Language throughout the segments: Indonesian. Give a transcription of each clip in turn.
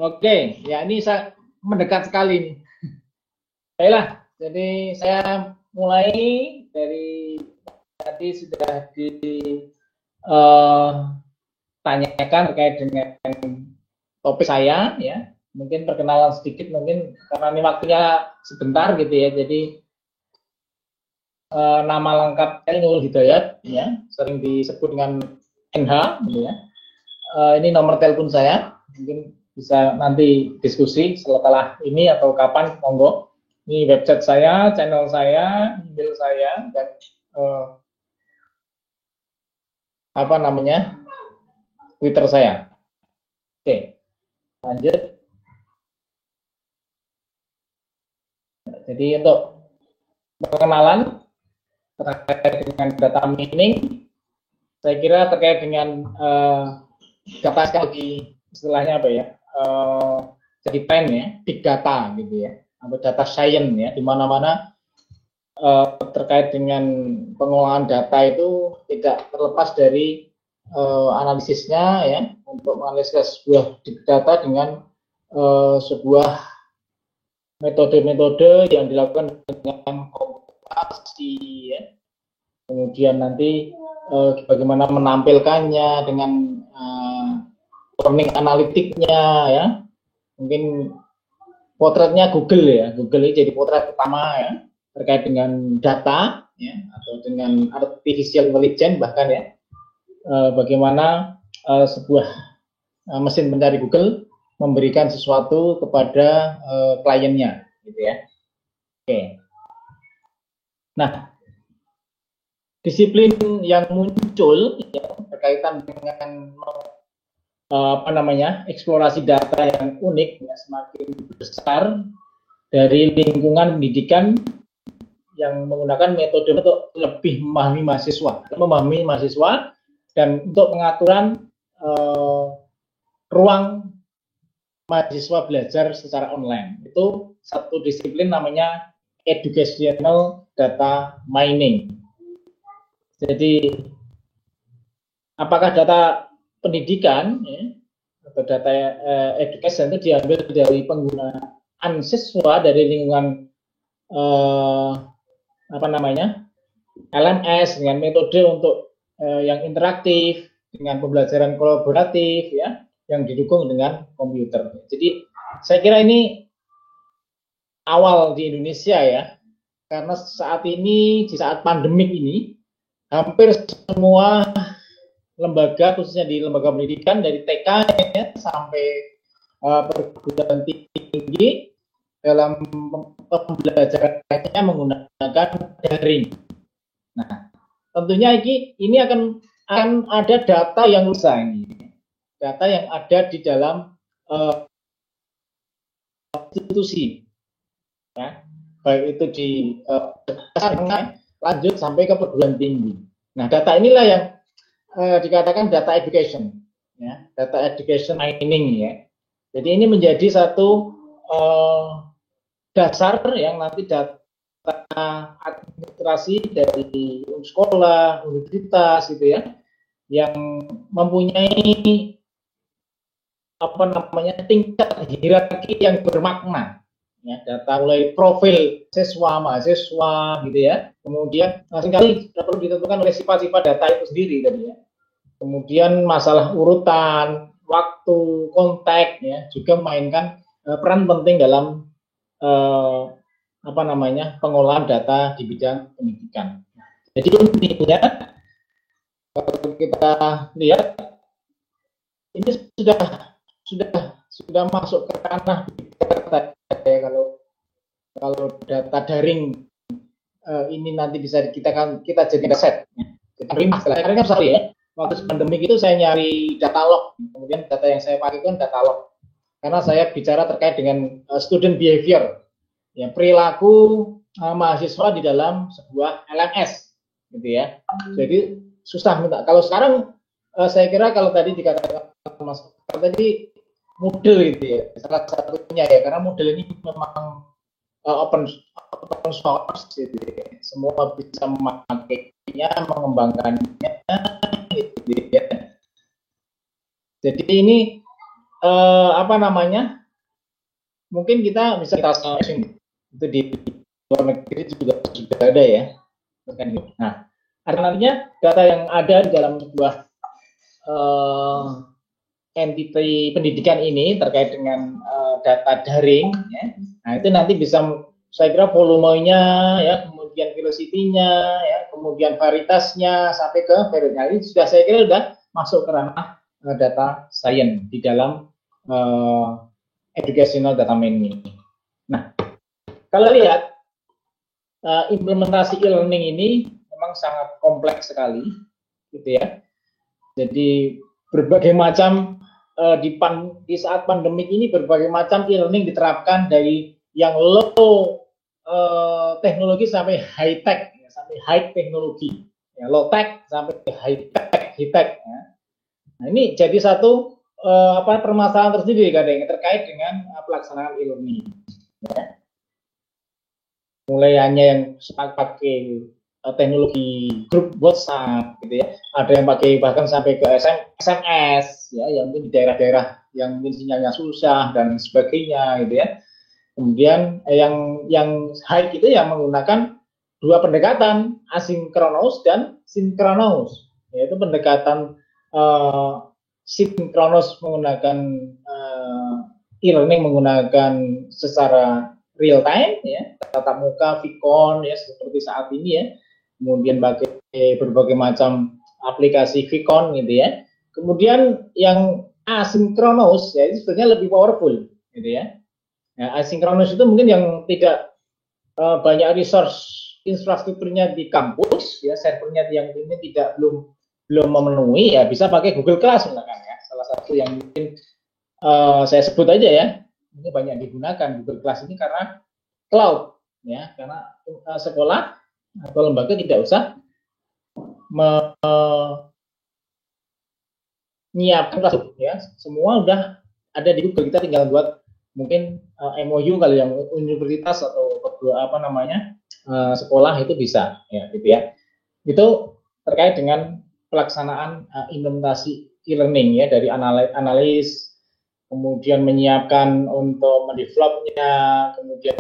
Oke, ya ini saya mendekat sekali nih. Baiklah, jadi saya mulai dari tadi sudah ditanyakan terkait dengan topik saya, ya. Mungkin perkenalan sedikit, mungkin karena ini waktunya sebentar gitu ya. Jadi nama lengkap saya Nurul Hidayat, ya, sering disebut dengan NH, gitu ya. Ini nomor telepon saya, mungkin bisa nanti diskusi setelah ini atau kapan, monggo. Ini website saya, channel saya, email saya, dan apa namanya, Twitter saya. Oke, lanjut. Jadi untuk perkenalan terkait dengan data mining, saya kira terkait dengan data sekali istilahnya apa ya, jadi tren ya, big data gitu ya, atau data science ya, di mana-mana terkait dengan pengolahan data itu tidak terlepas dari analisisnya ya, untuk menganalisis sebuah big data dengan sebuah metode-metode yang dilakukan dengan komputasi ya. Kemudian nanti bagaimana menampilkannya dengan learning analitiknya ya. Mungkin potretnya Google ya, Google ini jadi potret utama ya, terkait dengan data ya, atau dengan artificial intelligence bahkan ya. Bagaimana sebuah mesin pencari Google memberikan sesuatu kepada kliennya gitu ya. Oke. Nah, disiplin yang muncul ya, berkaitan dengan apa namanya, eksplorasi data yang unik ya, semakin besar dari lingkungan pendidikan yang menggunakan metode untuk lebih memahami mahasiswa dan untuk pengaturan ruang mahasiswa belajar secara online. Itu satu disiplin namanya educational data mining. Jadi apakah data pendidikan ya, atau data education itu diambil dari penggunaan siswa dari lingkungan apa namanya, LMS dengan metode untuk yang interaktif, dengan pembelajaran kolaboratif ya, yang didukung dengan komputer. Jadi saya kira ini awal di Indonesia ya, karena saat ini di saat pandemik ini hampir semua lembaga, khususnya di lembaga pendidikan dari TK ya, sampai perguruan tinggi dalam pembelajarannya menggunakan daring. Nah, tentunya ini akan ada data yang rusak ini, data yang ada di dalam institusi, ya, baik itu di lanjut sampai ke perguruan tinggi. Nah, data inilah yang dikatakan data education, ya, data education mining ya. Jadi ini menjadi satu dasar yang nanti data administrasi dari sekolah, universitas gitu ya, yang mempunyai apa namanya, tingkat hierarki yang bermakna ya, data mulai profil siswa, mahasiswa gitu ya, kemudian seringkali perlu ditentukan oleh sifat-sifat data itu sendiri tadi ya, kemudian masalah urutan, waktu, konteks ya, juga memainkan peran penting dalam apa namanya, pengolahan data di bidang pendidikan. Jadi intinya kalau kita lihat ini sudah masuk ke ranah data ya, kalau data daring ini nanti bisa kita jadi aset ya. Kita terima sekarang kan sorry ya, waktu pandemi itu saya nyari data log, kemudian data yang saya pakai kan data log karena saya bicara terkait dengan student behavior ya, perilaku mahasiswa di dalam sebuah LMS gitu ya. Jadi susah minta. Kalau sekarang saya kira kalau tadi dikatakan Mas tadi model gitu ya, salah satunya ya, karena model ini memang open source gitu ya. Semua bisa memakainya, mengembangkannya gitu ya. Jadi ini apa namanya, mungkin kita bisa itu di luar negeri juga sudah ada ya. Nah, artinya data yang ada di dalam sebuah entity pendidikan ini terkait dengan data daring, ya. Nah itu nanti bisa, saya kira volumenya, ya, kemudian velocity-nya, ya, kemudian varietasnya sampai ke variabel ini sudah, saya kira sudah masuk ke ranah data science di dalam educational data mining. Nah, kalau lihat implementasi e-learning ini memang sangat kompleks sekali, gitu ya. Jadi berbagai macam di saat pandemik ini berbagai macam e-learning diterapkan, dari yang low teknologi sampai high tech, ya, sampai high teknologi, ya, low tech sampai high tech. Ya. Nah ini jadi satu permasalahan tersendiri kadang terkait dengan pelaksanaan e-learning. Ya. Mulai hanya yang pakai teknologi grup WhatsApp, gitu ya. Ada yang pakai bahkan sampai ke SMS, ya, yang mungkin di daerah-daerah yang mungkin sinyalnya susah dan sebagainya, gitu ya. Kemudian yang high itu yang menggunakan dua pendekatan, asinkronus dan sinkronus, yaitu pendekatan sinkronus menggunakan e-learning menggunakan secara real time, ya, tatap muka, Vicon, ya, seperti saat ini, ya. Kemudian pakai berbagai macam aplikasi Vicon, gitu ya. Kemudian yang asinkronus, ya, itu sebenarnya lebih powerful, gitu ya. Ya, asinkronus itu mungkin yang tidak banyak resource infrastrukturnya di kampus, ya, servernya yang ini belum memenuhi, ya, bisa pakai Google Class misalkan, ya. Salah satu yang mungkin saya sebut aja, ya, ini banyak digunakan Google Class ini karena cloud, ya, karena sekolah atau lembaga tidak usah menyiapkan kelas, ya, semua udah ada di Google, kita tinggal buat mungkin MOU kali yang universitas atau sekolah itu bisa, ya, gitu ya. Itu terkait dengan pelaksanaan implementasi e-learning, ya, dari analis, kemudian menyiapkan untuk mendevelopnya, kemudian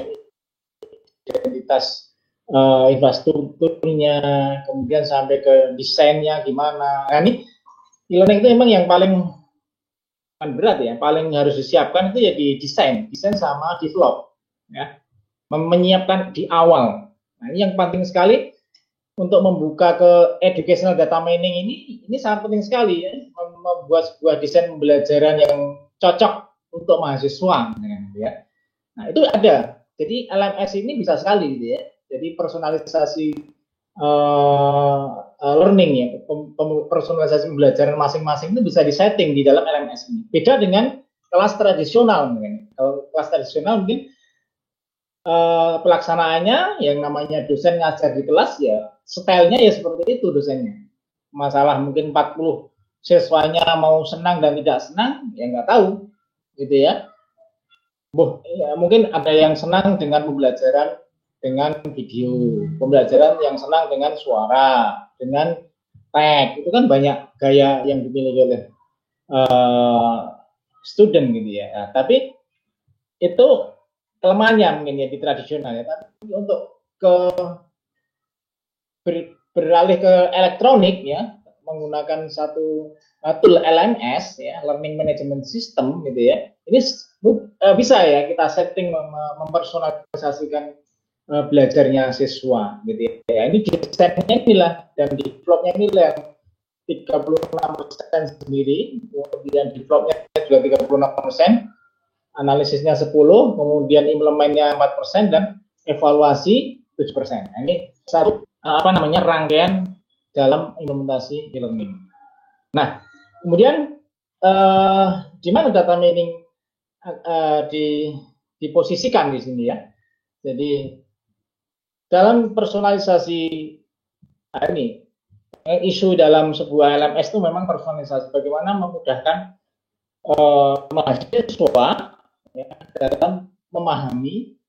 identitas infrastrukturnya, kemudian sampai ke desainnya gimana. Nah ini e-learning itu memang yang paling berat, ya, paling harus disiapkan itu ya di desain sama develop, ya, menyiapkan di awal. Nah ini yang penting sekali untuk membuka ke educational data mining ini sangat penting sekali, ya, membuat sebuah desain pembelajaran yang cocok untuk mahasiswa, ya. Nah itu ada. Jadi LMS ini bisa sekali, gitu ya. Jadi personalisasi learning, ya, personalisasi pembelajaran masing-masing itu bisa disetting di dalam LMS ini. Beda dengan kelas tradisional mungkin. Kalau kelas tradisional mungkin pelaksanaannya yang namanya dosen ngajar di kelas, ya, stylenya ya seperti itu dosennya. Masalah mungkin 40 siswanya mau senang dan tidak senang, ya nggak tahu, gitu ya. Ya, mungkin ada yang senang dengan pembelajaran dengan video, pembelajaran yang senang dengan suara, dengan tag, itu kan banyak gaya yang dimiliki oleh student, gitu ya. Nah, tapi itu kelemahannya mungkin, ya, di tradisional, ya. Tapi untuk beralih ke elektronik, ya, menggunakan satu tool LMS, ya, Learning Management System, gitu ya. Ini bisa, ya, kita setting mempersonalisasikan belajarnya siswa, gitu ya. Ini desainnya inilah dan developnya inilah yang 36% sendiri, kemudian developnya juga 36%, analisisnya 10%, kemudian implementnya 4%, dan evaluasi 7%. Nah, ini satu rangkaian dalam implementasi e-learning. Nah, kemudian di mana data mining diposisikan di sini, ya. Jadi dalam personalisasi ini isu dalam sebuah LMS itu memang personalisasi, bagaimana memudahkan mahasiswa, ya, dalam memahami,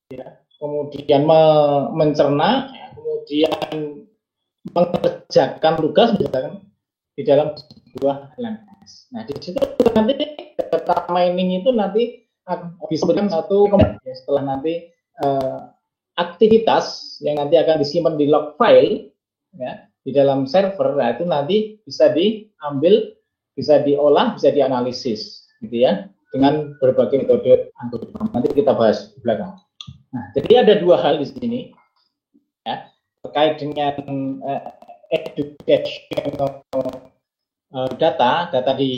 ya, kemudian mencerna, ya, kemudian mengerjakan tugas misalkan di dalam sebuah LMS. Nah, di situ nanti data mining itu nanti disebutkan satu ya, setelah nanti aktivitas yang nanti akan disimpan di log file ya di dalam server, nah itu nanti bisa diambil, bisa diolah, bisa dianalisis gitu ya dengan berbagai metode algoritma. Nanti kita bahas di belakang. Nah, jadi ada dua hal di sini ya terkait dengan educational data di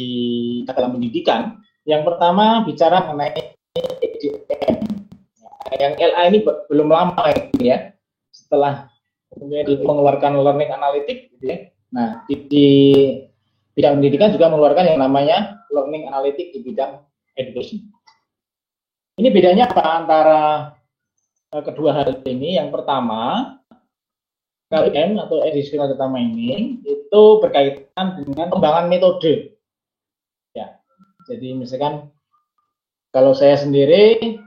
dalam pendidikan. Yang pertama bicara mengenai EDM. Yang LA ini belum lama ini ya, setelah kemudian mengeluarkan learning analytics gitu ya. Nah, di bidang pendidikan juga mengeluarkan yang namanya learning analytics di bidang education. Ini bedanya apa antara kedua hal ini? Yang pertama, KIM atau educational data mining itu berkaitan dengan pengembangan metode. Ya, jadi misalkan kalau saya sendiri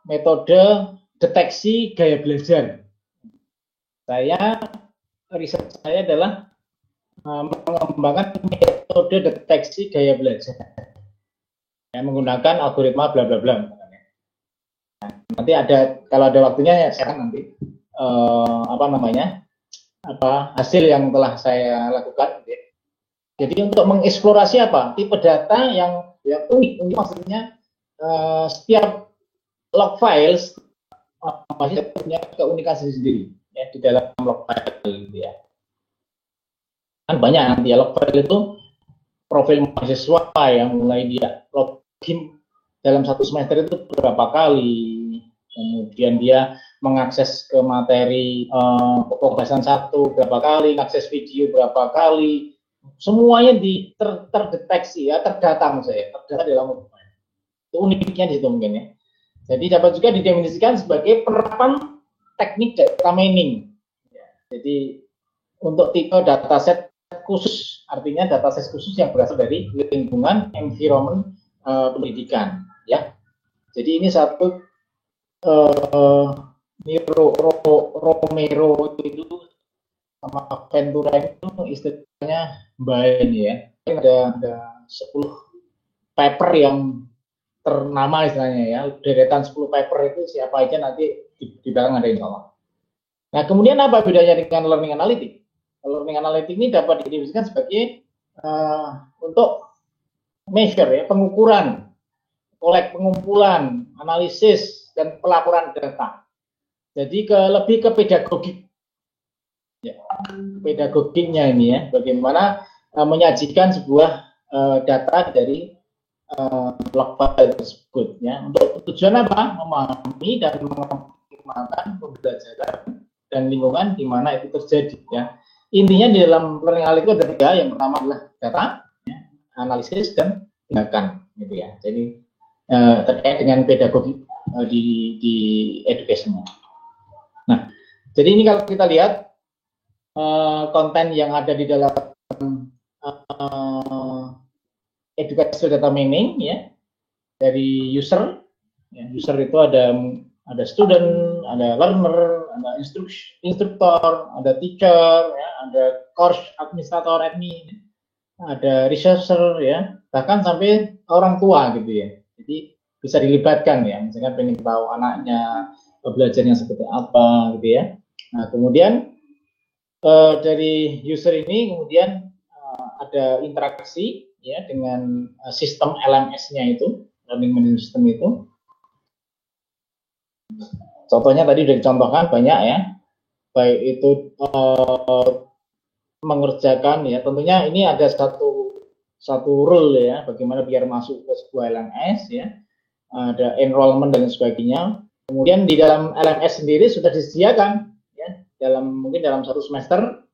metode deteksi gaya belajar. Riset saya adalah mengembangkan metode deteksi gaya belajar yang menggunakan algoritma bla bla bla. Nah, nanti ada kalau ada waktunya ya saya nanti hasil yang telah saya lakukan. Jadi untuk mengeksplorasi apa tipe data yang unik, maksudnya setiap log files masih punya keunikan sendiri ya di dalam log file gitu ya. Kan banyak nanti ya log file itu profil mahasiswa yang mulai dia login dalam satu semester itu berapa kali, kemudian dia mengakses ke materi pembahasan satu berapa kali, mengakses video berapa kali, semuanya terdeteksi ya, terdata dalam log file. Itu uniknya di situ mungkin ya. Jadi dapat juga didefinisikan sebagai penerapan teknik data mining. Ya, jadi untuk tipe dataset khusus, artinya dataset khusus yang berasal dari lingkungan environment pendidikan. Ya, jadi ini satu Romero itu sama Ventura itu istilahnya Bain ya. Ada 10 paper yang ternama istilahnya ya, deretan 10 paper itu siapa aja nanti di belakang ada insya Allah. Nah, kemudian apa bedanya dengan learning analytics? Learning analytics ini dapat didefinisikan sebagai untuk measure ya, pengukuran, pengumpulan, analisis dan pelaporan data. Jadi lebih ke pedagogik. Ya, pedagogiknya ini ya, bagaimana menyajikan sebuah data dari log file tersebut ya, untuk tujuan apa? Memahami dan mengoptimalkan pembelajaran dan lingkungan di mana itu terjadi ya. Intinya di dalam learning analytics ada tiga. Yang pertama adalah data ya, analisis dan tindakan gitu ya. Jadi terkait dengan pedagogi di education. Nah, jadi ini kalau kita lihat konten yang ada di dalam educational data mining ya dari user. Ya, user itu ada student, ada learner, ada instruktur, ada teacher, ya, ada course administrator, admin, ada researcher, ya, bahkan sampai orang tua gitu ya. Jadi bisa dilibatkan ya, misalkan pengen tahu anaknya belajarnya seperti apa gitu ya. Nah, kemudian dari user ini kemudian ada interaksi ya dengan sistem LMS-nya itu, learning management system itu. Contohnya tadi sudah dicontohkan banyak ya, baik itu mengerjakan ya, tentunya ini ada satu rule ya, bagaimana biar masuk ke sebuah LMS ya, ada enrollment dan sebagainya. Kemudian di dalam LMS sendiri sudah disediakan ya, mungkin dalam satu semester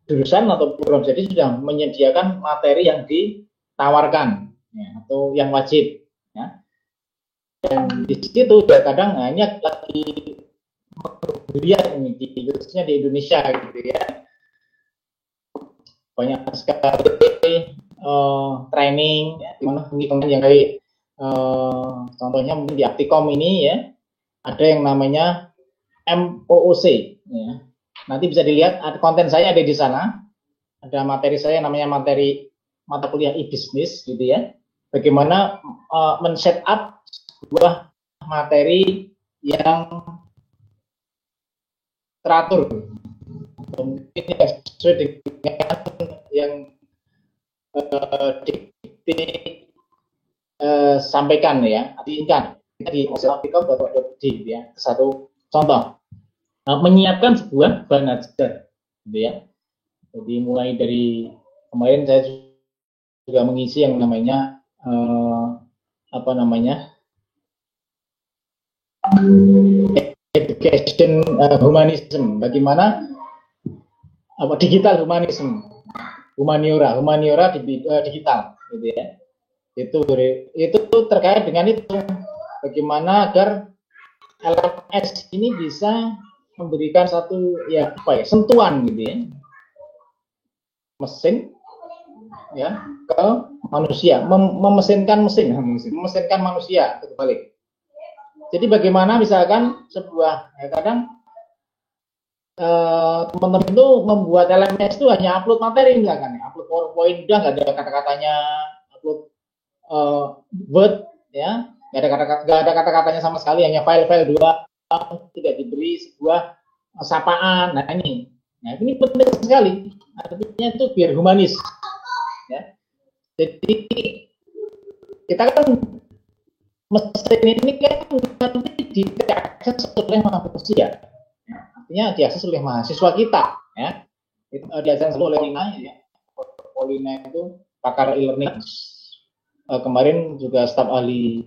jurusan atau program jadi sudah menyediakan materi yang ditawarkan ya, atau yang wajib ya. Dan di situ ya kadang ini lagi lihat ini khususnya di Indonesia gitu ya, banyak sekali training ya, dimana penghitungan yang dari contohnya mungkin di Aptikom ini ya, ada yang namanya MOOC ya. Nanti bisa dilihat konten saya ada di sana ada materi saya namanya materi mata kuliah e-business gitu ya. Bagaimana men-set up sebuah materi yang teratur, mungkin yang sesuai dengan yang sampaikan ya, artikan di Mozilla.d ya. Satu contoh, menyiapkan sebuah bahan ajar gitu ya. Jadi mulai dari kemarin saya juga mengisi yang namanya education humanism, bagaimana digital humanism, humaniora digital gitu ya. Itu terkait dengan itu, bagaimana agar LMS ini bisa memberikan satu sentuhan gitu ya, mesin ya ke manusia, memesinkan manusia terbalik. Jadi bagaimana misalkan sebuah kadang teman-teman itu membuat LMS itu hanya upload materi misalkan, upload PowerPoint udah nggak ada kata-katanya, upload Word ya, nggak ada kata-katanya sama sekali, hanya file-file dua, tidak diberi sebuah sapaan. Nah ini penting sekali, artinya itu biar humanis ya. Jadi kita kan mesin ini kan nanti diakses oleh manusia, artinya diakses oleh mahasiswa kita ya. Itu diakses oleh Polina itu pakar e-learning. Kemarin juga staf ahli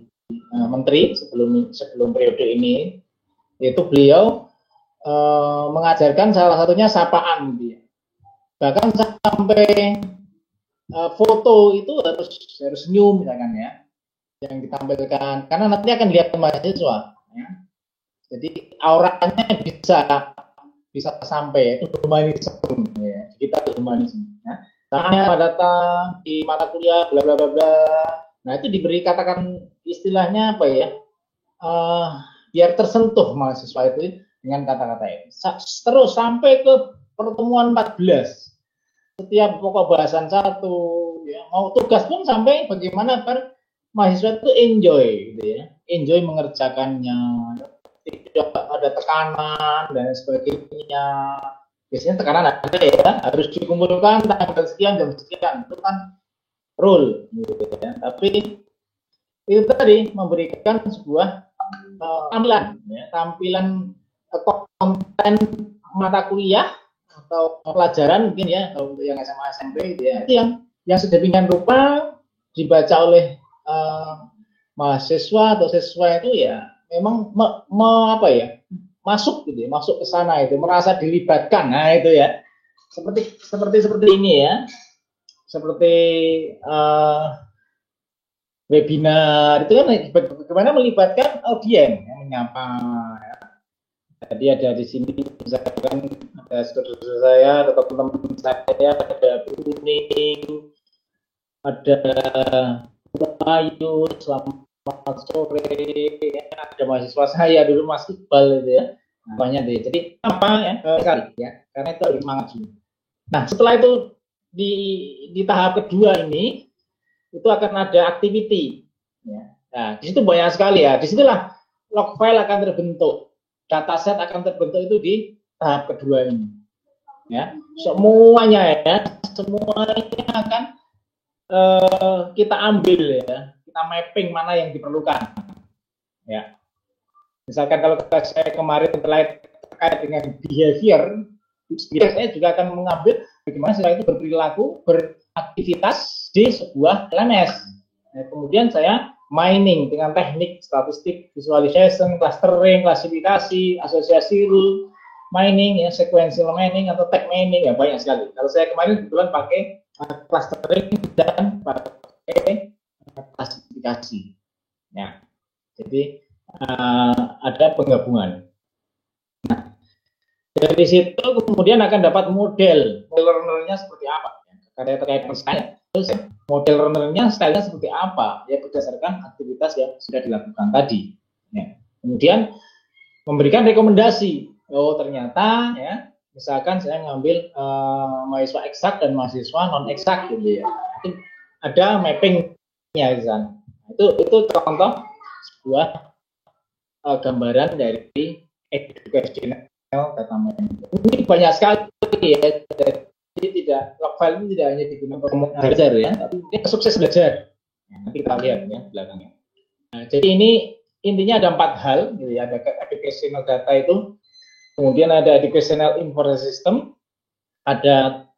menteri sebelum periode ini, itu beliau mengajarkan salah satunya sapaan gitu ya. Bahkan sampai foto itu harus new misalkan ya, yang ditampilkan, karena nanti akan dilihat mahasiswa ya. Jadi auranya bisa sampai, itu humanisme ya, kita humanisme ya. Tanya data di mata kuliah bla bla bla bla. Nah itu diberi katakan istilahnya apa ya, biar tersentuh mahasiswa itu dengan kata-kata itu. Terus sampai ke pertemuan 14, setiap pokok bahasan satu ya, mau tugas pun sampai bagaimana agar mahasiswa itu enjoy gitu ya, enjoy mengerjakannya, tidak ada tekanan dan sebagainya. Biasanya tekanan ada ya, harus dikumpulkan tanggal sekian jam sekian, itu kan rule gitu ya. Tapi itu tadi memberikan sebuah tampilan konten mata kuliah atau pelajaran mungkin ya, kalau untuk yang SMA SMP gitu ya, itu yang sedemikian rupa dibaca oleh mahasiswa atau siswa itu ya memang masuk gitu ya, masuk ke sana, itu merasa dilibatkan. Nah itu ya, seperti ini ya, seperti webinar itu kan bagaimana melibatkan audiens yang menyapa ya. Tadi ada di sini misalkan ada saudara saya, ada teman-teman saya, ada Kuning, ada Ayu, selamat sore ya, ada mahasiswa saya dulu Mas Iqbal itu ya, banyak deh. Jadi apa ya sekali ya, karena itu harus semangat dulu. Nah setelah itu di tahap kedua ini itu akan ada activity ya. Nah di situ banyak sekali ya, disitulah log file akan terbentuk, dataset akan terbentuk itu di tahap kedua ini ya. Semuanya akan kita ambil ya, kita mapping mana yang diperlukan ya. Misalkan kalau saya kemarin terkait dengan behavior, saya juga akan mengambil bagaimana siswa itu berperilaku, beraktivitas di sebuah LMS. Nah, kemudian saya mining dengan teknik statistik, visualization, clustering, klasifikasi, asosiasi rule, mining ya, sequential mining atau tag mining ya, banyak sekali. Kalau saya kemarin kebetulan pakai clustering dan pakai klasifikasi. Ya, jadi ada penggabungan. Nah, dari situ kemudian akan dapat model learner-nya seperti apa. Karena terkait dengan saya, terus model learner-nya stylenya seperti apa, ya berdasarkan aktivitas yang sudah dilakukan tadi. Ya. Kemudian memberikan rekomendasi. Oh ternyata ya misalkan saya ngambil mahasiswa eksak dan mahasiswa non eksak gitu ya, itu ada mappingnya di sana. Itu contoh sebuah gambaran dari educational data management. Ini banyak sekali ya. Jadi tidak log file ini tidak hanya digunakan untuk belajar ya, tapi ini sukses belajar. Nanti kita lihat ya belakangnya. Nah, jadi ini intinya ada 4 hal, gitu ya. Ada educational data itu, kemudian ada educational information system, ada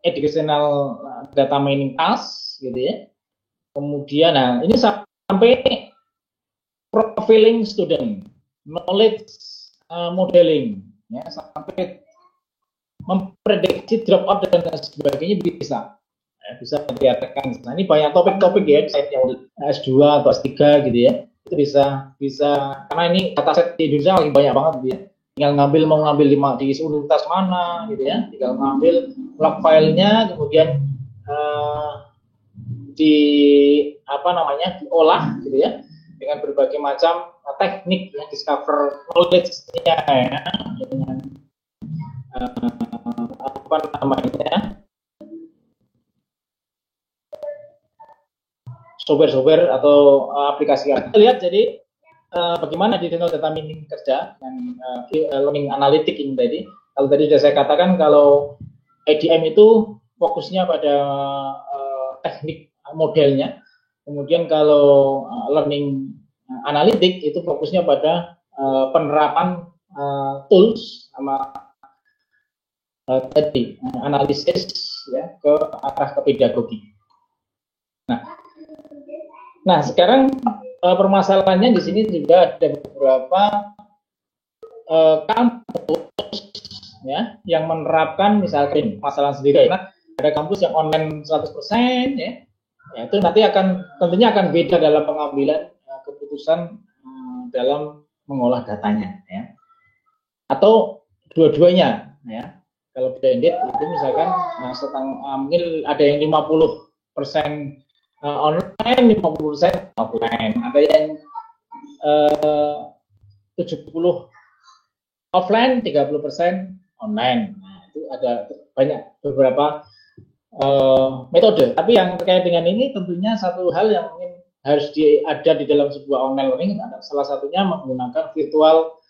educational data mining task, gitu ya. Kemudian, nah ini sampai profiling student, knowledge modeling, ya, sampai memprediksi drop out dan sebagainya bisa. Bisa diartikan. Nah, ini banyak topik-topik ya, yang S2 atau S3 gitu ya. Itu bisa karena ini dataset di Indonesia lagi banyak banget gitu ya. Tinggal mau ngambil di universitas mana gitu ya. Tinggal ngambil log filenya, kemudian diolah gitu ya dengan berbagai macam teknik yang discover knowledge-nya ya, dengan software atau aplikasi. Kita lihat jadi bagaimana digital data mining kerja dan learning analytic ini tadi. Kalau tadi sudah saya katakan kalau EDM itu fokusnya pada teknik modelnya, kemudian kalau learning analytic itu fokusnya pada penerapan tools sama tadi analisis ya ke arah ke pedagogi. Nah, sekarang permasalahannya di sini juga ada beberapa kampus ya yang menerapkan misalkan masalah sendiri. Nah, ada kampus yang online 100% ya. Ya, itu nanti tentunya akan beda dalam pengambilan keputusan dalam mengolah datanya ya. Atau dua-duanya ya. Kalau blended itu misalkan mungkin ada yang 50% online, 50% offline. Ada yang 70 offline, 30% online. Nah, itu ada banyak beberapa metode. Tapi yang terkait dengan ini tentunya satu hal yang mungkin harus ada di dalam sebuah online learning, salah satunya menggunakan virtual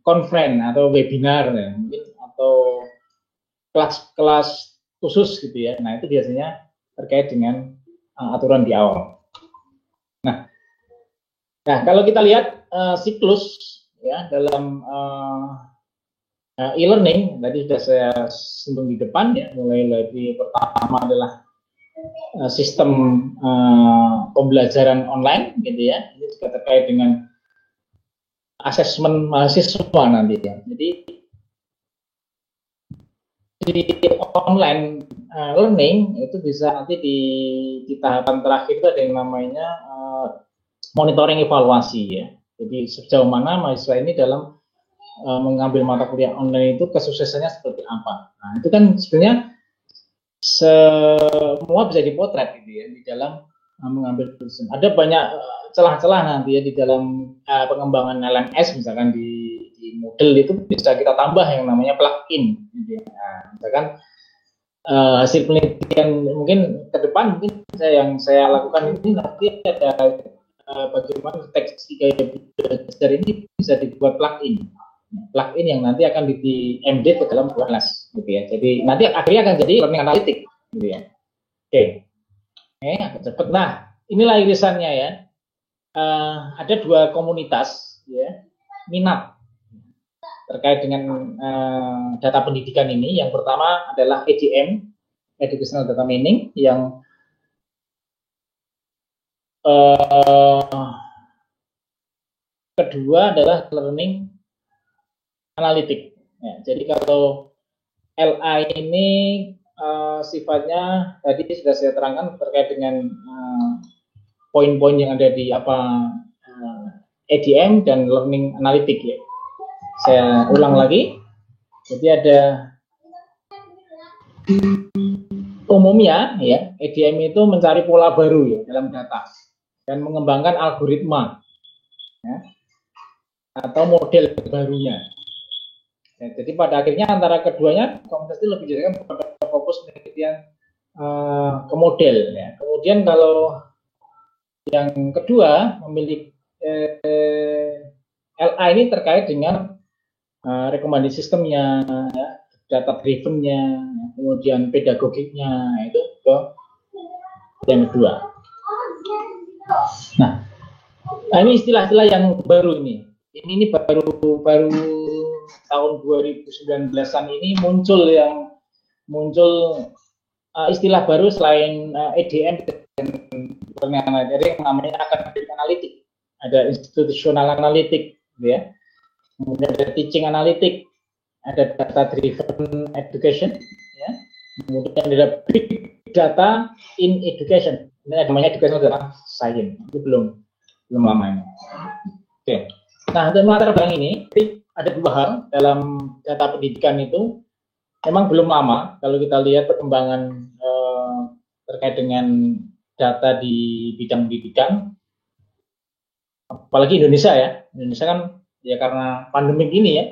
conference atau webinar ya, mungkin atau kelas-kelas khusus gitu ya. Nah, itu biasanya terkait dengan aturan di awal. Nah, kalau kita lihat siklus ya dalam e-learning, tadi sudah saya singgung di depan ya, mulai dari pertama adalah sistem pembelajaran online gitu ya. Ini juga terkait dengan asesmen mahasiswa nanti ya. Jadi di online learning itu bisa nanti di tahapan terakhir itu ada yang namanya monitoring evaluasi ya. Jadi sejauh mana mahasiswa ini dalam mengambil mata kuliah online itu kesuksesannya seperti apa. Nah, itu kan sebenarnya semua bisa dipotret gitu ya di dalam mengambil keputusan. Ada banyak celah-celah nanti ya di dalam pengembangan LMS, misalkan di Moodle itu bisa kita tambah yang namanya plugin gitu ya. Nah, misalkan hasil penelitian mungkin ke depan mungkin yang saya lakukan ini nanti ada bagaimana teks gaya belajar ini bisa dibuat plugin yang nanti akan di-embed ke dalam kelas gitu ya. Jadi nanti akhirnya akan jadi learning analytic gitu ya. Oke, agak cepat. Nah, inilah irisannya ya. Ada 2 komunitas ya minat terkait dengan data pendidikan ini. Yang pertama adalah EDM, Educational Data Mining, yang kedua adalah learning analitik. Ya, jadi kalau LA ini sifatnya tadi sudah saya terangkan terkait dengan poin-poin yang ada di EDM dan learning analitik ya. Saya ulang lagi. Jadi ada umumnya ya EDM itu mencari pola baru ya dalam data dan mengembangkan algoritma ya, atau model barunya. Ya, jadi pada akhirnya antara keduanya komunitas itu lebih jadikan pada fokus penelitian ke model. Ya. Kemudian kalau yang kedua memiliki LA ini terkait dengan rekomendasi sistemnya, ya, data driven-nya, kemudian pedagogiknya, itu ke yang kedua. Nah, ini istilah-istilah yang baru ini. Ini baru tahun 2019-an ini muncul istilah baru selain EDM dan yang namanya academic analitik. Ada institutional analitik, ya. Kemudian ada teaching analitik, ada data driven education, ya. Kemudian ada big data in education. Ini namanya educational data science. Itu belum lama ini. Oke. Nah, untuk latar belakang ini ada dua hal dalam data pendidikan itu memang belum lama. Kalau kita lihat perkembangan terkait dengan data di bidang pendidikan, apalagi Indonesia ya. Indonesia kan ya karena pandemi ini ya,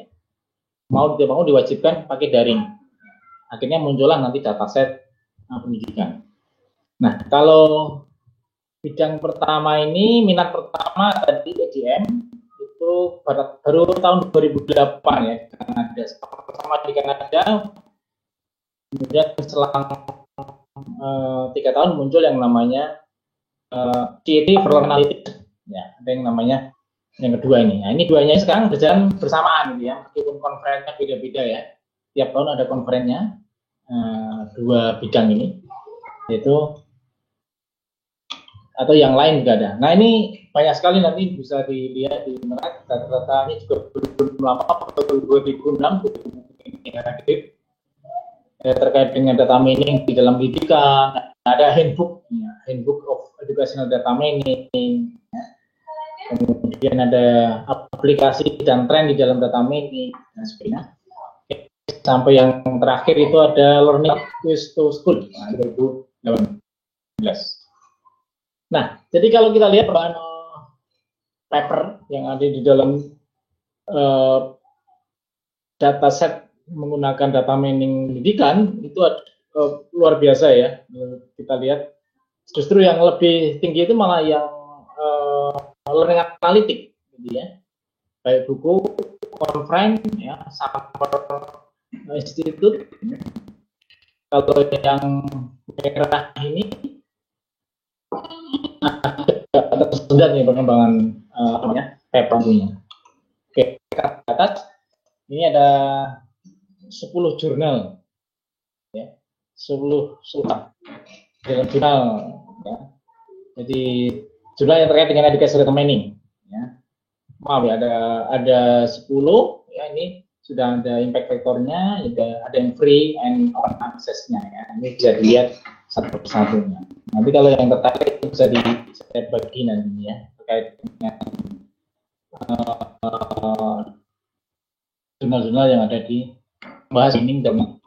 mau tidak mau diwajibkan pakai daring. Akhirnya muncullah nanti dataset pendidikan. Nah, kalau bidang pertama ini, minat pertama tadi EDM, itu baru tahun 2008 ya, di Kanada. Pertama di Kanada, kemudian selang 3 tahun muncul yang namanya CET for Analytics. Ya, ada yang namanya yang kedua ini. Nah, ini duanya sekarang berjalan bersamaan gitu ya, meskipun konferensinya beda-beda ya. Tiap tahun ada konferensinya, dua bidang ini, yaitu atau yang lain juga ada. Nah, ini banyak sekali nanti bisa dilihat di internet. Data-data ini juga belum lama, 2006 terkait dengan data mining di dalam pendidikan. Ada handbook, ya, handbook of educational data mining. Ya. Kemudian ada aplikasi dan tren di dalam data mining dan sebagainya. Sampai yang terakhir itu ada learning quiz to school, 2018. Nah, jadi kalau kita lihat bahan paper yang ada di dalam dataset menggunakan data mining pendidikan itu luar biasa ya. Kita lihat justru yang lebih tinggi itu malah yang learning analitik, gitu ya. Baik buku, konferensi, ya, sampel institut. Kalau yang merah ini ada tersendat nih perkembangan paper-nya. Oke, ke atas ini ada 10 jurnal, ya, 10 dalam jurnal, ya. Jadi jurnal yang terkait dengan education data mining, ya. Maaf ya, ada 10, ya, ini sudah ada impact factor-nya, ada yang free and open access-nya, ya. Ini bisa dilihat satu persatunya. Nanti kalau yang tertarik bisa dibagi nanti ya terkait dengan jurnal-jurnal yang ada di bahas ini dan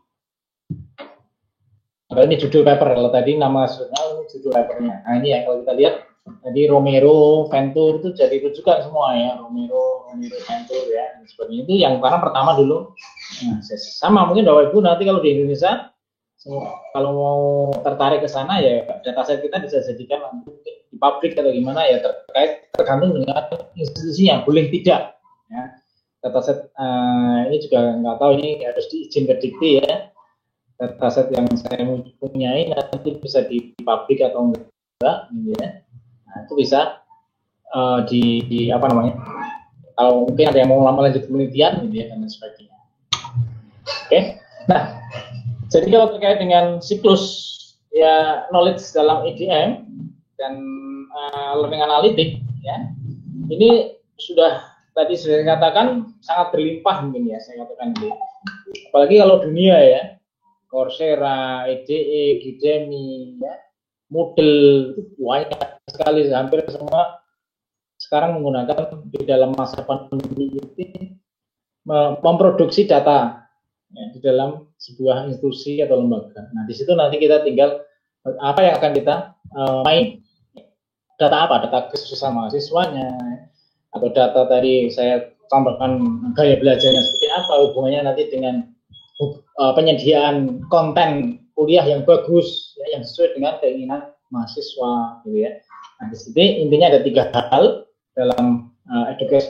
ini judul paper. Kalau tadi nama jurnal, ini judul papernya. Nah, ini ya kalau kita lihat tadi Romero, Ventur itu jadi rujukan semua ya, Romero, Ventur ya, dan sebagainya. Itu yang karena pertama dulu. Nah, sama mungkin Bapak Ibu nanti kalau di Indonesia kalau mau tertarik ke sana ya dataset kita bisa jadikan nanti di pabrik atau gimana ya, tergantung dengan institusinya, boleh tidak ya. Dataset ini juga nggak tahu, ini harus diizin ke Dikti ya. Dataset yang saya punyai nanti bisa di pabrik atau enggak gitu ya. Nah, itu bisa di apa namanya, kalau mungkin ada yang mau lanjut penelitian gitu ya dan sebagainya. Oke. Nah, jadi kalau terkait dengan siklus ya knowledge dalam EDM dan learning analytic ya, ini sudah tadi saya katakan sangat berlimpah mungkin ya saya katakan ini. Apalagi kalau dunia ya, Coursera, EDE, Udemy ya, Moodle itu banyak sekali, hampir semua sekarang menggunakan di dalam masa pandemi ini memproduksi data ya, di dalam sebuah institusi atau lembaga. Nah, di situ nanti kita tinggal apa yang akan kita main. Data apa? Data kesusahan mahasiswanya, atau data tadi saya tambahkan gaya belajarnya seperti apa, hubungannya nanti dengan penyediaan konten kuliah yang bagus, ya, yang sesuai dengan keinginan mahasiswa, gitu ya. Nah, di sini intinya ada 3 hal dalam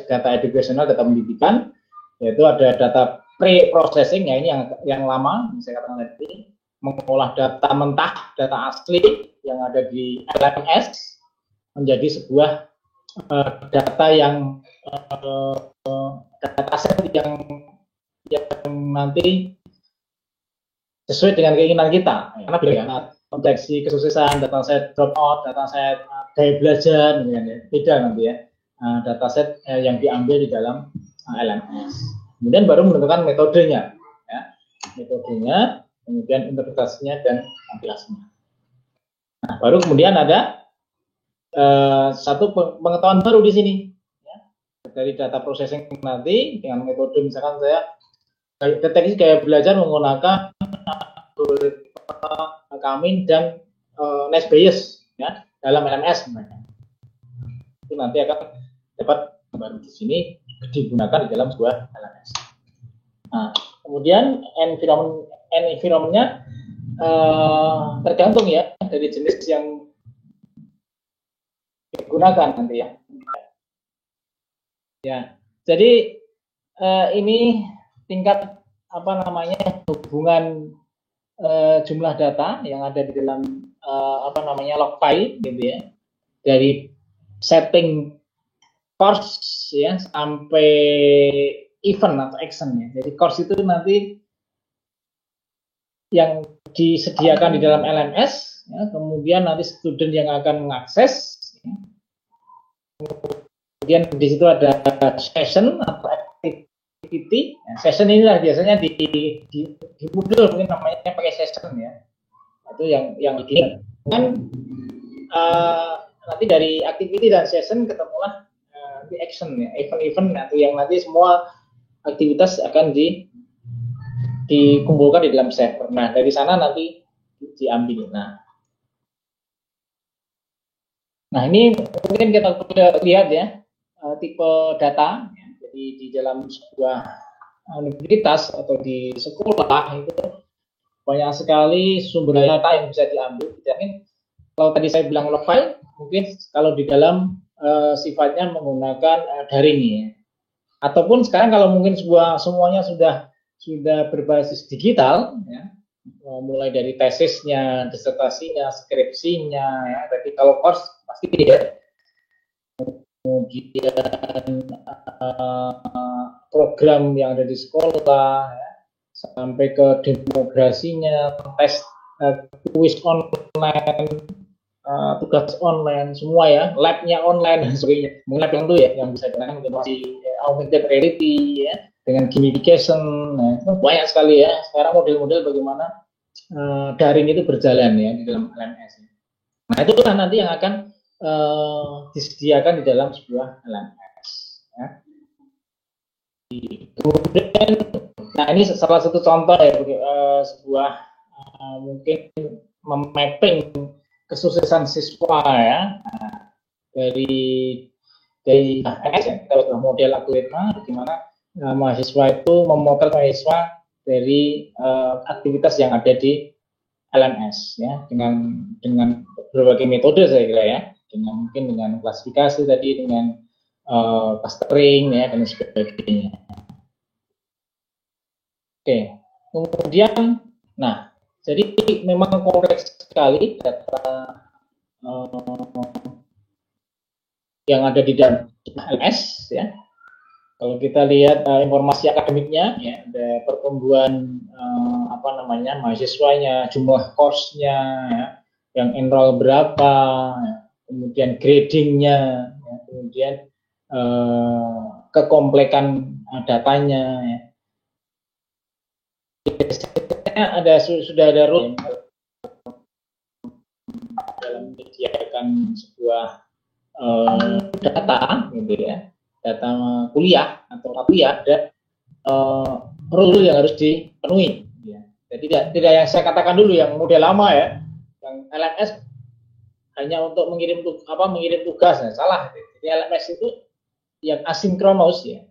data educational, data pendidikan, yaitu ada data pre-processing, ya ini yang lama, saya katakan tadi, mengolah data mentah, data asli yang ada di LMS menjadi sebuah data yang data set yang nanti sesuai dengan keinginan kita. Karena beda konteks kesuksesan, data set dropout, data set gaya belajar, beda nanti ya. Dataset yang diambil di dalam LMS. Kemudian baru menentukan metodenya, ya. Metodenya, kemudian interpretasinya dan aplikasinya. Nah, baru kemudian ada satu pengetahuan baru di sini, ya. Dari data processing nanti dengan metode misalkan saya deteksi gaya belajar menggunakan Kamin dan Naive Bayes, ya, dalam LMS. Itu nanti akan dapat baru di sini digunakan di dalam sebuah LMS. Nah, kemudian environment-nya tergantung ya dari jenis yang digunakan nanti ya. Ya, jadi ini tingkat hubungan jumlah data yang ada di dalam log file gitu ya, dari setting course ya sampai event atau action ya. Jadi course itu nanti yang disediakan di dalam LMS, ya, kemudian nanti student yang akan mengakses, ya. Kemudian di situ ada session atau activity. Ya, session inilah biasanya di Moodle mungkin namanya pakai session ya. Itu yang ini kan nanti dari activity dan session ketemulah di action ya, event-event atau yang nanti semua aktivitas akan dikumpulkan di dalam server. Nah, dari sana nanti diambil. Nah ini mungkin kita lihat ya tipe data. Ya. Jadi di dalam sebuah universitas atau di sekolah itu banyak sekali sumber data yang bisa diambil. Jadi kalau tadi saya bilang log file, mungkin kalau di dalam sifatnya menggunakan daring ya. Ataupun sekarang kalau mungkin semuanya sudah berbasis digital ya, mulai dari tesisnya, disertasinya, skripsinya ya. Tapi kalau course pasti ya. Kemudian program yang ada di sekolah ya, sampai ke demografinya, tes kuis online, tugas online, semua ya, labnya online dan sebagainya. Lab yang itu ya, yang bisa digunakan untuk augmented reality ya, dengan gamification, nah, itu banyak sekali ya. Sekarang model-model bagaimana daring itu berjalan ya di dalam LMS. Nah itu kan nanti yang akan disediakan di dalam sebuah LMS. Ya. Kemudian, nah ini salah satu contoh ya sebuah mungkin memapping kesuksesan siswa ya, dari LMS ya, kita sudah model algoritma bagaimana mahasiswa itu memotret mahasiswa dari aktivitas yang ada di LMS ya, dengan berbagai metode saya kira ya, mungkin dengan klasifikasi tadi, dengan clustering ya dan sebagainya. Oke, kemudian, nah jadi memang kompleks sekali data yang ada di dalam LMS ya. Kalau kita lihat informasi akademiknya, ya, ada pertumbuhan mahasiswanya, jumlah course-nya, ya, yang enroll berapa, ya, kemudian grading-nya, ya, kemudian kekomplekan datanya. Ya. Sudah ada rule dalam menyediakan sebuah data, gitu ya. Data kuliah atau kuliah ada rule yang harus dipenuhi. Ya. Jadi tidak yang saya katakan dulu yang model lama ya, yang LMS hanya untuk mengirim tugas, ya. Salah. Jadi LMS itu yang asinkronus ya.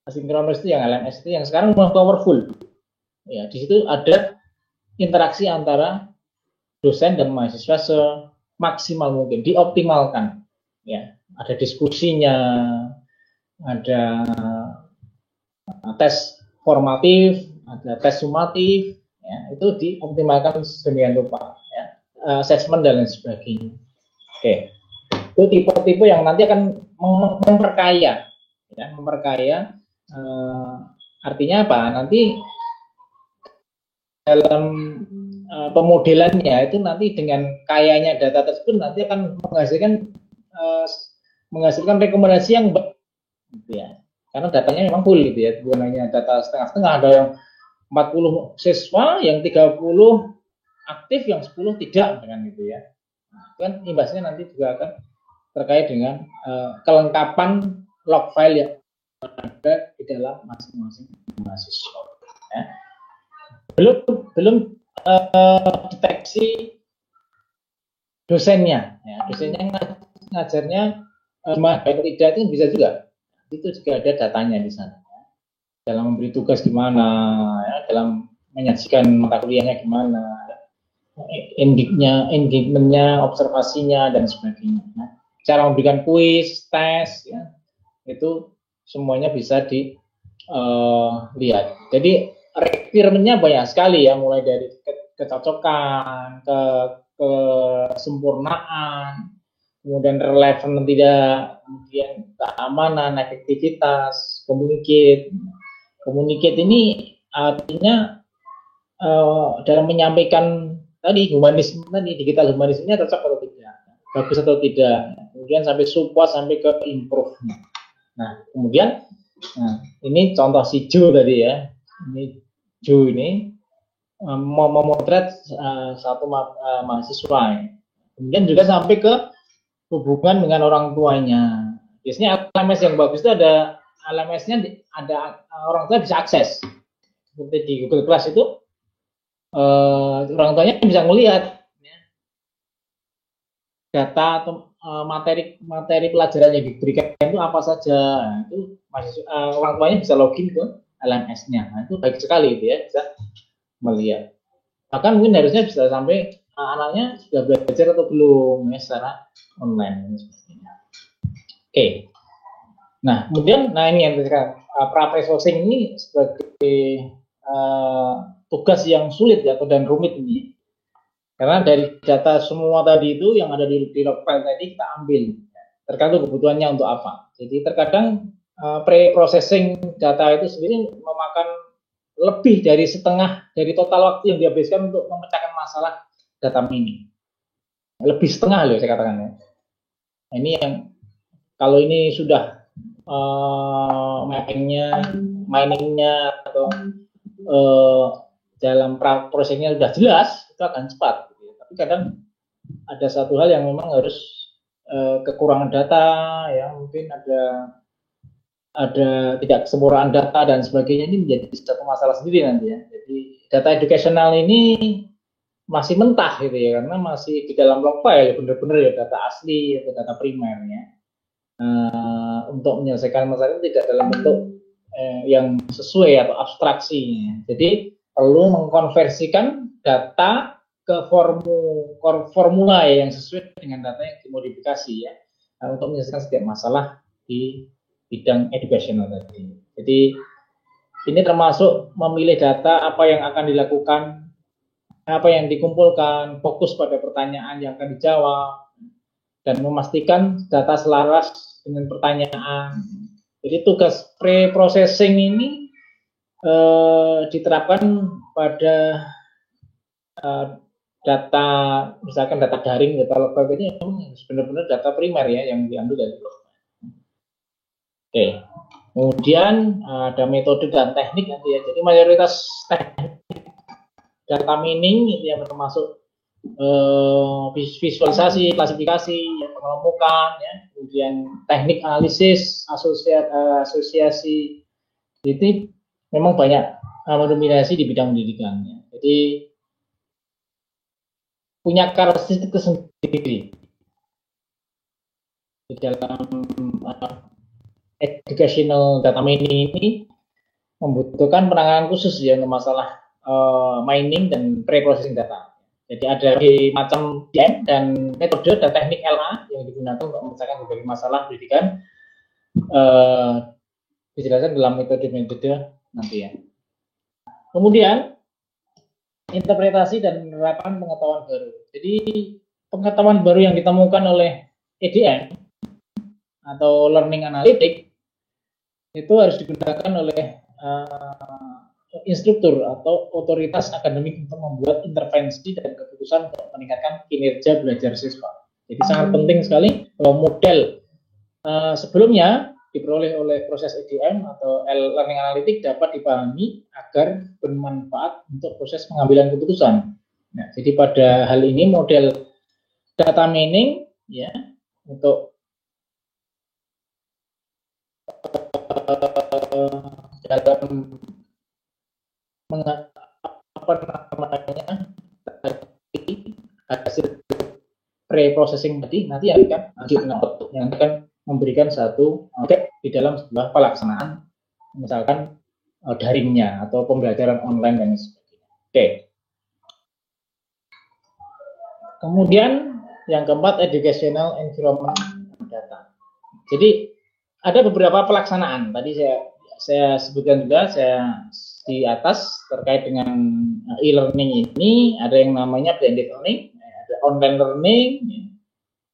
Asinkronus itu yang LMS itu yang sekarang memang powerful. Ya, di situ ada interaksi antara dosen dan mahasiswa semaksimal mungkin, dioptimalkan. Ya, ada diskusinya, ada tes formatif, ada tes sumatif, ya, itu dioptimalkan sedemikian rupa, ya, assessment dan lain sebagainya. Oke, itu tipe-tipe yang nanti akan memperkaya, ya, memperkaya. Artinya apa? Nanti dalam pemodelannya itu nanti dengan kayanya data tersebut nanti akan menghasilkan rekomendasi yang gitu ya. Karena datanya memang full gitu ya, bukan hanya data setengah-setengah, ada yang 40 siswa, yang 30 aktif, yang 10 tidak, dengan gitu ya. Nah, kan imbasnya nanti juga akan terkait dengan kelengkapan log file yang ada di dalam masing-masing mahasiswa. Ya. Belum deteksi dosennya, ya, dosennya ngajarnya baik tidak itu bisa juga, itu juga ada datanya di sana. Dalam memberi tugas gimana, ya, dalam menyajikan mata kuliahnya gimana, engagementnya, observasinya dan sebagainya. Nah, cara memberikan kuis, tes, ya, itu semuanya bisa dilihat. Jadi requirementnya banyak sekali ya, mulai dari kecocokan, kesempurnaan, kemudian relevan tidak, kemudian keamanan, efektivitas, communicate ini artinya dalam menyampaikan tadi humanisme tadi, digital humanismenya cocok atau tidak, bagus atau tidak, kemudian sampai support, sampai ke improve. Nah, kemudian ini contoh si Jo tadi ya, ini Jo ini mau memotret satu mahasiswa ya. Kemudian juga sampai ke hubungan dengan orang tuanya. Biasanya LMS yang bagus itu ada LMS-nya, ada orang tua bisa akses. Seperti di Google Class itu orang tuanya bisa melihat ya, data atau materi pelajaran yang diberikan itu apa saja. Nah, itu orang tuanya bisa login ke LMS-nya. Nah, itu baik sekali itu ya, bisa melihat. Bahkan mungkin harusnya bisa sampai anaknya sudah belajar atau belum ya secara online. Oke. Nah, kemudian ini yang pra-processing ini sebagai tugas yang sulit ya, dan rumit ini. Karena dari data semua tadi itu yang ada di log file tadi kita ambil, tergantung kebutuhannya untuk apa. Jadi terkadang pre-processing data itu sendiri memakan lebih dari setengah dari total waktu yang dihabiskan untuk memecahkan masalah data mining. Lebih setengah loh saya katakan ya. Ini yang kalau ini sudah miningnya atau dalam prosesnya sudah jelas, itu akan cepat. Gitu. Tapi kadang ada satu hal yang memang harus kekurangan data, ya mungkin ada tidak kesempurnaan data dan sebagainya, ini menjadi satu masalah sendiri nanti ya. Jadi data educasional ini masih mentah gitu ya, karena masih di dalam log file benar-benar ya data asli atau data primernya. Untuk menyelesaikan masalah itu tidak dalam bentuk yang sesuai atau abstraksi. Jadi perlu mengkonversikan data ke formula yang sesuai dengan data yang dimodifikasi ya, untuk menyelesaikan setiap masalah di bidang educational tadi. Jadi ini termasuk memilih data, apa yang akan dilakukan, apa yang dikumpulkan, fokus pada pertanyaan yang akan dijawab, dan memastikan data selaras dengan pertanyaan. Jadi tugas pre-processing ini diterapkan pada data, misalkan data daring, data log ini benar-benar data primer ya yang diambil dari log. Oke. Kemudian ada metode dan teknik nanti ya. Jadi mayoritas teknik data mining itu yang termasuk visualisasi, klasifikasi, ya, pengelompokan, ya, kemudian teknik analisis, asosiasi, itu memang banyak mendominasi di bidang pendidikan. Ya. Jadi punya karakteristik tersendiri di dalam educational data mining ini membutuhkan penanganan khusus ya untuk masalah mining dan pre-processing data. Jadi ada macam DM dan metode dan teknik LA yang digunakan untuk memecahkan berbagai masalah pendidikan, dijelaskan dalam metode-metode nanti ya. Kemudian interpretasi dan penerapan pengetahuan baru. Jadi pengetahuan baru yang ditemukan oleh EDM atau Learning Analytics itu harus digunakan oleh instruktur atau otoritas akademik untuk membuat intervensi dan keputusan untuk meningkatkan kinerja belajar siswa. Jadi sangat penting sekali bahwa model sebelumnya diperoleh oleh proses EDM atau Learning Analytics dapat dipahami agar bermanfaat untuk proses pengambilan keputusan. Nah, jadi pada hal ini model data mining ya untuk dalam hasil pre-processing tadi nanti yang akan memberikan satu efek di dalam sebuah pelaksanaan misalkan daringnya atau pembelajaran online dan sebagainya. Oke. Kemudian yang keempat, educational environment data. Jadi ada beberapa pelaksanaan tadi saya sebutkan juga di atas terkait dengan e-learning ini. Ada yang namanya blended learning, ada online learning,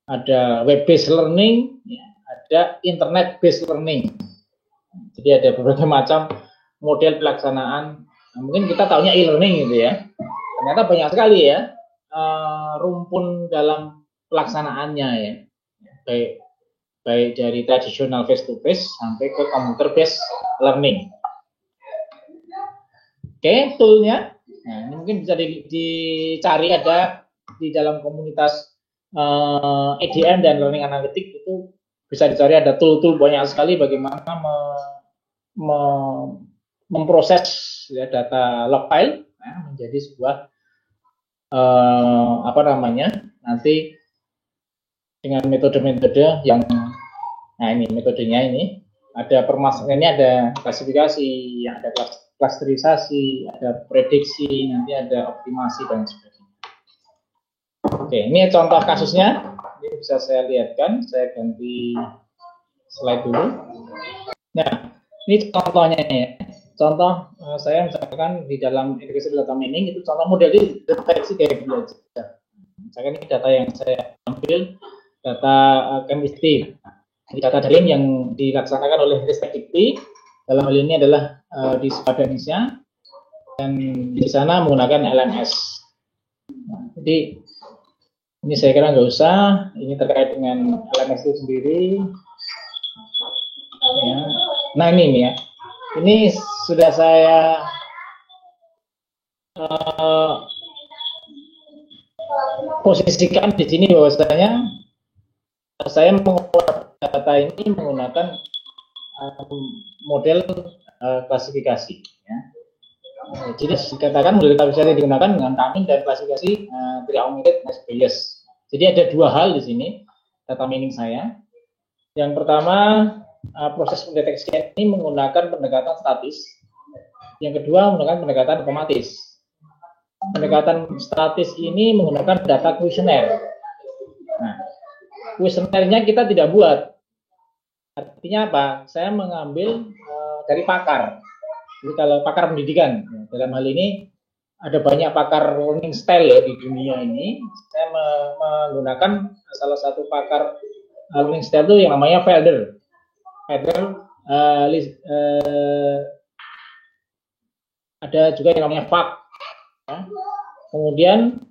ada web based learning, ada internet based learning. Jadi ada berbagai macam model pelaksanaan. Nah, mungkin kita taunya e-learning gitu ya. Ternyata banyak sekali ya rumpun dalam pelaksanaannya ya. Baik dari tradisional face to face sampai ke computer based learning. Oke, toolnya, nah ini mungkin bisa dicari ada di dalam komunitas EDM dan Learning Analytics itu bisa dicari ada tool-tool banyak sekali bagaimana memproses ya, data log file menjadi sebuah nanti dengan metode-metode yang ini metodenya ini ada permasalahannya, ada klasifikasi, ada klasterisasi, ada prediksi, nanti ada optimasi dan sebagainya. Oke, ini contoh kasusnya. Ini bisa saya lihatkan. Saya ganti slide dulu. Nah, ini contohnya ya. Contoh saya misalkan di dalam education data mining itu contoh model deteksi gaya belajar. Misalkan ini data yang saya ambil data chemistry. Data daring yang dilaksanakan oleh Ristekdikti dalam hal ini adalah di Sekolah Indonesia dan di sana menggunakan LMS. Nah, jadi ini saya kira nggak usah, ini terkait dengan LMS itu sendiri. Ya. Nah ini ya, ini sudah saya posisikan di sini bahwasanya saya mengolah data ini menggunakan model klasifikasi. Ya. Jadi dikatakan model klasifikasi digunakan dengan timing dan klasifikasi pre-augmented mass bias. Jadi ada dua hal di sini data mining saya. Yang pertama proses pendeteksian ini menggunakan pendekatan statis. Yang kedua menggunakan pendekatan otomatis. Pendekatan statis ini menggunakan data kuesioner. Nah, kuesionernya kita tidak buat. Artinya apa? Saya mengambil dari pakar. Jadi kalau pakar pendidikan, dalam hal ini ada banyak pakar learning style ya di dunia ini. Saya menggunakan salah satu pakar learning style itu yang namanya Felder. Ada juga yang namanya FAQ. Ya. Kemudian,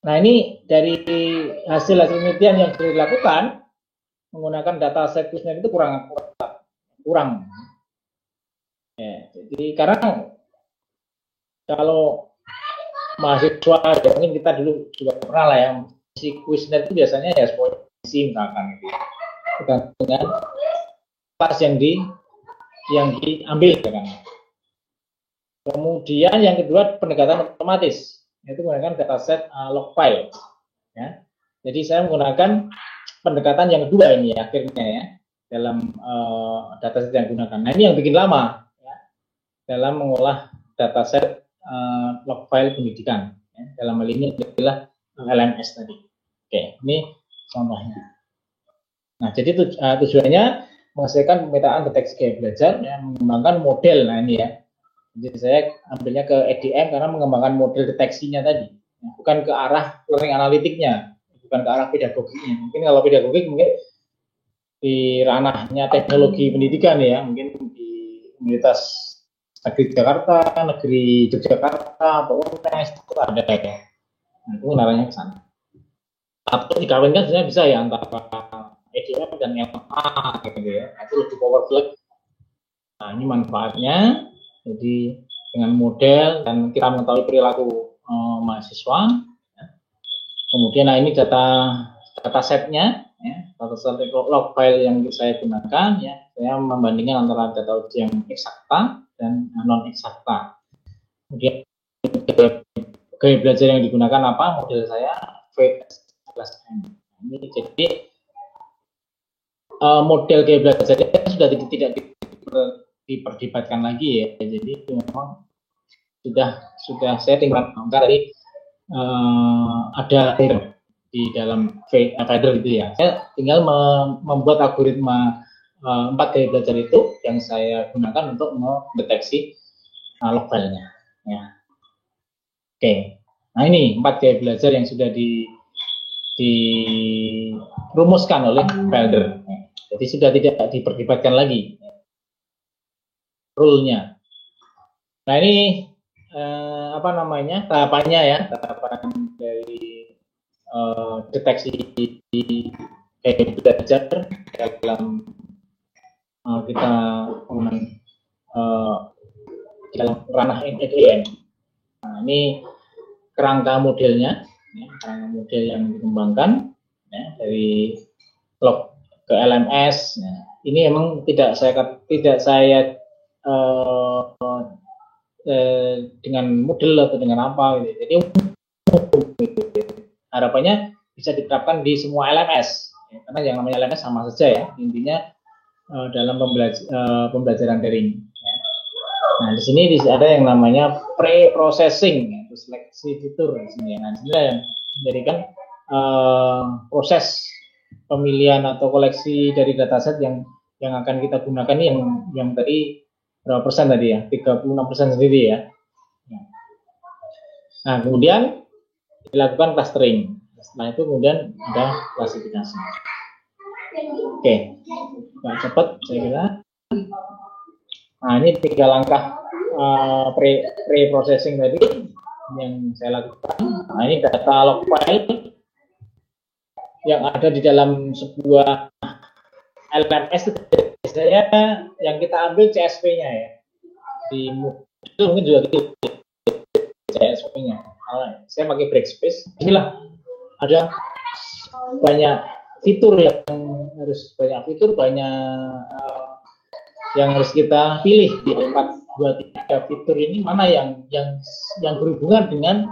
nah ini dari hasil penelitian yang sudah dilakukan menggunakan data set kuesioner itu kurang. Ya, jadi karena kalau mahasiswa ya mungkin kita dulu juga pernah lah ya, si kuesioner itu biasanya ya isi misalkan gitu. Dengan kelas yang diambil kan. Kemudian yang kedua pendekatan otomatis, yaitu menggunakan dataset log file. Ya. Jadi saya menggunakan pendekatan yang kedua ini akhirnya ya. dalam dataset yang digunakan. Nah, ini yang bikin lama ya, dalam mengolah dataset log file pendidikan. Ya. Dalam hal ini adalah LMS tadi. Oke, ini contohnya. Nah, jadi tujuannya menghasilkan pemetaan deteksi gaya belajar, ya, mengembangkan model. Nah, ini ya. Jadi saya ambilnya ke EDM karena mengembangkan model deteksinya tadi, ya, bukan ke arah learning analitiknya, bukan ke arah pedagoginya. Mungkin kalau pedagogik mungkin di ranahnya teknologi pendidikan ya, mungkin di Universitas Negeri Jakarta, Negeri Yogyakarta, atau UNES itu ada ya. Nah, itu arahnya ke sana. Atau dikawinkan sebenarnya bisa ya antara EDM dan LMA gitu ya. Itu lebih powerful. Nah, ini manfaatnya. Jadi dengan model dan kita mengetahui perilaku mahasiswa. Ya. Kemudian nah ini data setnya, ya, data set log file yang saya gunakan, ya, saya membandingkan antara data uji yang eksakta dan non eksakta. Kemudian gaya belajar yang digunakan apa? Model saya VS+M. Ini jadi model gaya belajarnya sudah tidak diperdebatkan lagi ya. Jadi memang sudah saya tinggal tadi ada di dalam Fader itu ya. Saya tinggal membuat algoritma 4 gaya belajar itu yang saya gunakan untuk mendeteksi log filenya. Ya. Oke. Nah ini 4 gaya belajar yang sudah dirumuskan oleh Fader. Jadi sudah tidak diperdebatkan lagi rule-nya. Nah ini tahapannya ya, tahapan dari deteksi gaya belajar dalam kita dalam ranah EDM. Nah, ini kerangka modelnya, ya, kerangka model yang dikembangkan ya, dari log ke LMS. Ya. Ini memang tidak saya dengan model atau dengan apa gitu. Jadi harapannya bisa diterapkan di semua LMS ya, karena yang namanya LMS sama saja ya, intinya dalam pembelajaran daring ya. Nah di sini ada yang namanya pre-processing ya, seleksi fitur di sini ya. Nah ini yang menjadikan proses pemilihan atau koleksi dari dataset yang akan kita gunakan ini yang tadi berapa persen tadi ya, 36% sendiri ya. Nah kemudian dilakukan clustering. Setelah itu kemudian ada klasifikasi. Oke, nggak cepat saya kira. Nah ini 3 langkah pre-processing tadi yang saya lakukan. Nah ini data log file yang ada di dalam sebuah LMS biasanya yang kita ambil CSV-nya ya. Di itu mungkin juga gitu CSV-nya. Saya pakai Breakspace. Inilah ada banyak fitur yang yang harus kita pilih di 4, 2, 3 fitur ini mana yang berhubungan dengan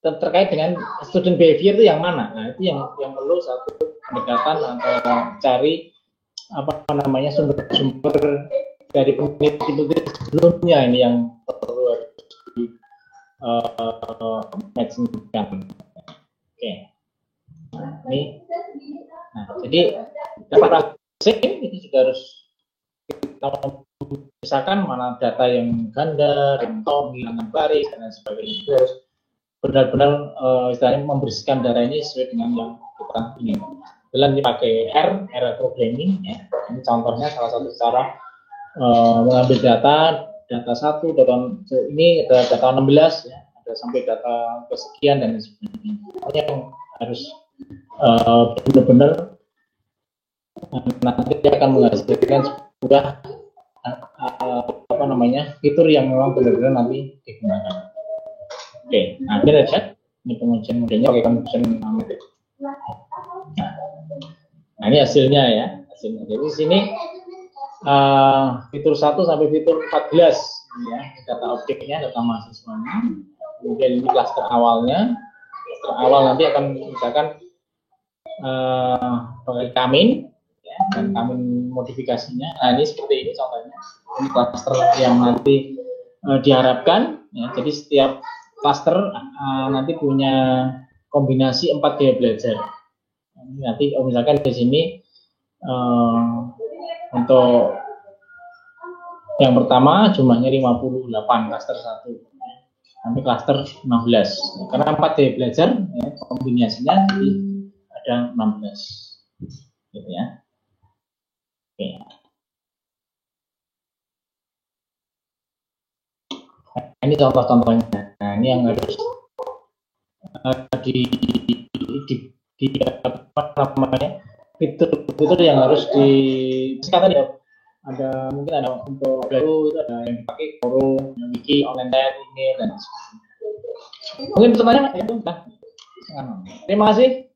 terkait dengan student behavior itu yang mana? Nah itu yang perlu satu pendekatan atau cari sumber dari peneliti sebelumnya ini yang perlu matchingkan. Oke. Nah, ini. Nah, jadi dapat itu juga harus kita memisahkan mana data yang ganda, rentong, hilangan baris dan sebagainya. Itu harus benar-benar istilahnya membersihkan data ini sesuai dengan yang kita ingin. Dalam dipakai error programming ya. Ini contohnya salah satu cara mengambil data 1, ini ada data 16 ya, ada sampai data kesekian dan sebagainya. Yang harus benar-benar nanti akan menghasilkan sebuah fitur yang memang benar-benar nanti digunakan. Oke, nah ini aja. Ini pengujian modelnya pakai conversion metode. Nah ini hasilnya ya. Hasilnya. Jadi di sini fitur 1 sampai fitur 14 ya, data objeknya, data mahasiswanya. Kemudian ini klaster awalnya. Klaster awal nanti akan misalkan pakai Kamin, ya, dan Kamin modifikasinya. Nah ini seperti ini contohnya. Ini cluster yang nanti diharapkan, ya, jadi setiap cluster nanti punya kombinasi 4 gaya belajar. Nanti misalkan di sini untuk yang pertama jumlahnya 58 cluster 1, nanti cluster 16 karena 4 gaya belajar, ya, kombinasinya jadi ada 16 gitu ya. Oke. Nah, ini contoh-contohnya. Nah ini yang harus di apa namanya, fitur-fitur yang harus di sekarang ya, ada mungkin ada untuk baru itu ada yang dipakai forum, wiki, online chat, email dan sebagainya. Mungkin pertanyaannya itu. Terima kasih.